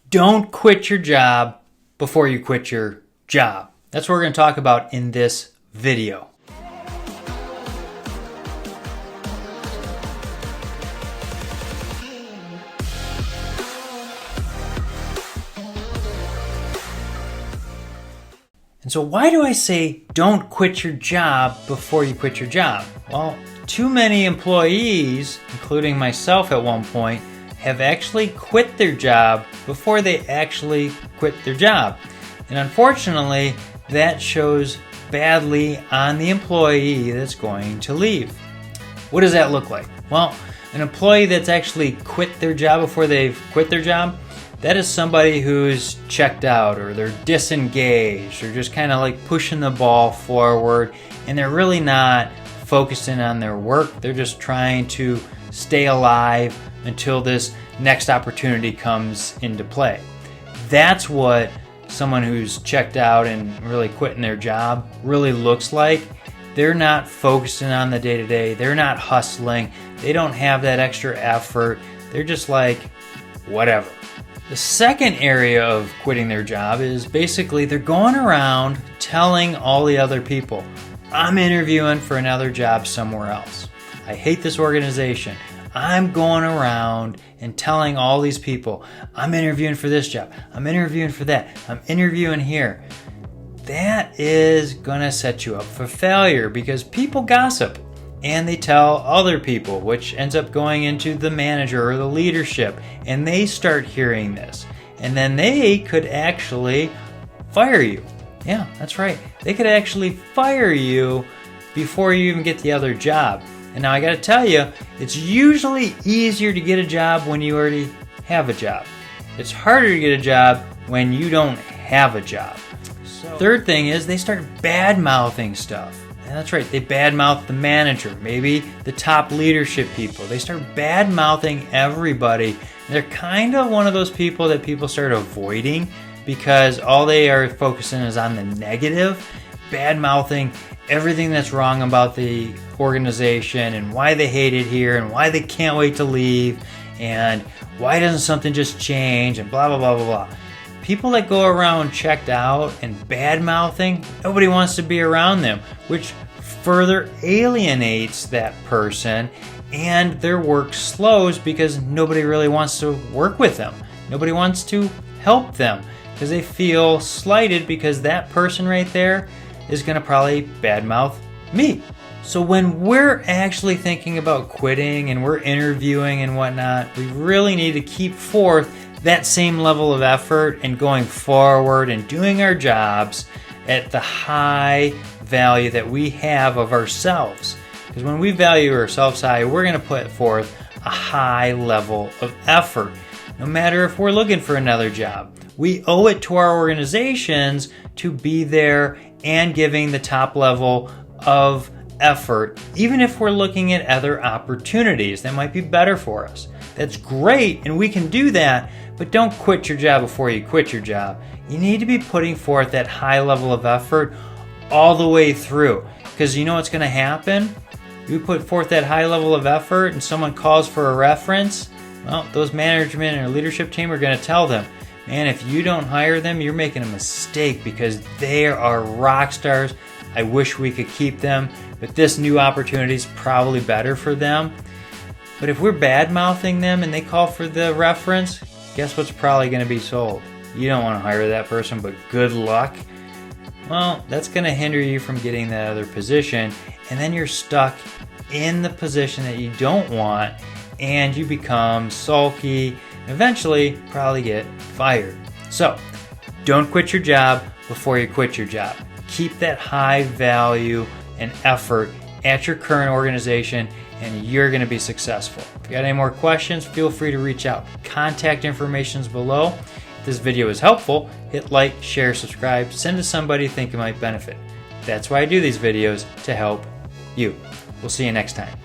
Don't quit your job before you quit your job. That's what we're going to talk about in this video. And so why do I say don't quit your job before you quit your job? Well, too many employees, including myself at one point, have actually quit their job before they actually quit their job. And unfortunately, that shows badly on the employee that's going to leave. What does that look like? Well, an employee that's actually quit their job before they've quit their job, that is somebody who's checked out, or they're disengaged, or just kind of like pushing the ball forward, and they're really not focusing on their work. They're just trying to stay alive until this next opportunity comes into play. That's what someone who's checked out and really quitting their job really looks like. They're not focusing on the day-to-day. They're not hustling. They don't have that extra effort. They're just like, whatever. The second area of quitting their job is basically they're going around telling all the other people, I'm interviewing for another job somewhere else. I hate this organization. I'm going around and telling all these people, I'm interviewing for this job. I'm interviewing for that. I'm interviewing here. That is going to set you up for failure because people gossip and they tell other people, which ends up going into the manager or the leadership, and they start hearing this. And then they could actually fire you. Yeah, that's right. They could actually fire you before you even get the other job. And now I got to tell you, it's usually easier to get a job when you already have a job. It's harder to get a job when you don't have a job. Third thing is they start bad-mouthing stuff. And that's right, they bad-mouth the manager, maybe the top leadership people. They start bad-mouthing everybody. They're kind of one of those people that people start avoiding because all they are focusing is on the negative, bad-mouthing everything that's wrong about the organization and why they hate it here and why they can't wait to leave and why doesn't something just change and blah, blah, blah, blah, blah. People that go around checked out and bad-mouthing, nobody wants to be around them, which further alienates that person and their work slows because nobody really wants to work with them. Nobody wants to help them because they feel slighted because that person right there is going to probably badmouth me. So when we're actually thinking about quitting and we're interviewing and whatnot, we really need to keep forth that same level of effort and going forward and doing our jobs at the high value that we have of ourselves. Because when we value ourselves high, we're going to put forth a high level of effort. No matter if we're looking for another job, we owe it to our organizations to be there and giving the top level of effort, even if we're looking at other opportunities that might be better for us. That's great, and we can do that, but don't quit your job before you quit your job. You need to be putting forth that high level of effort all the way through, because you know what's going to happen? You put forth that high level of effort and someone calls for a reference, well, those management or leadership team are going to tell them, man, if you don't hire them, you're making a mistake because they are rock stars. I wish we could keep them, but this new opportunity is probably better for them. But if we're bad-mouthing them and they call for the reference, guess what's probably going to be sold? You don't want to hire that person, but good luck. Well, that's going to hinder you from getting that other position, and then you're stuck in the position that you don't want, and you become sulky, and eventually probably get fired. So, don't quit your job before you quit your job. Keep that high value and effort at your current organization, and you're going to be successful. If you got any more questions, feel free to reach out. Contact information is below. If this video is helpful, hit like, share, subscribe, send to somebody you think it might benefit. That's why I do these videos, to help you. We'll see you next time.